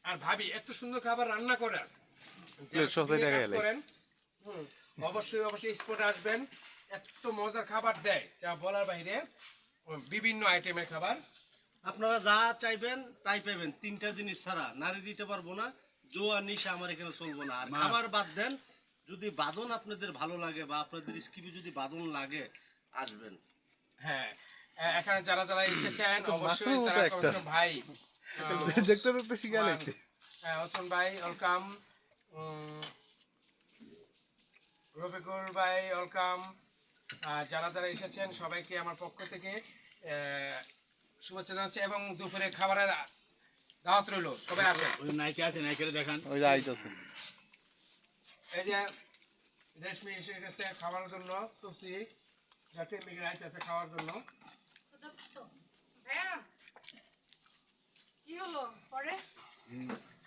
আর ভাবি এত সুন্দর খাবার রান্না করেন করেন অবশ্যই স্পটে আসবেন। এত মজার খাবার দেয় যা বলার বাইরে, বিভিন্ন আইটেমের খাবার। আপনারা যা চাইবেন তাই পাবেন। তিনটা জিনিস ছাড়া নারী দিতে পারবো না, জোয়া নিশা আমার এখানে চলবো না। আর খাবার বাদ দেন, যদি বাদন আপনাদের ভালো লাগে বা আপনাদের স্কিপে যদি বাদন লাগে আসবেন। হ্যাঁ, এখানে যারা যারা এসেছেন অবশ্যই তারা ভাই দেখতে দেখতে শিখে গেছে। হ্যাঁ, ওসমান ভাই ওয়েলকাম, রফিকুল ভাই ওয়েলকাম। যারা যারা এসেছেন সবাইকে আমার পক্ষ থেকে শুভেচ্ছা জানাচ্ছি এবং দুপুরে খাবারের দাওয়াত রইল, সবাই আসেন। ওই নাইকে আছে, নাইকে দেখান। ওই যে আইতাছে। এই যে রেশমি এসে গেছে খাওয়ার জন্য, সুসি যাতে মিগে আইতেছে খাওয়ার জন্য। কি হলো পরে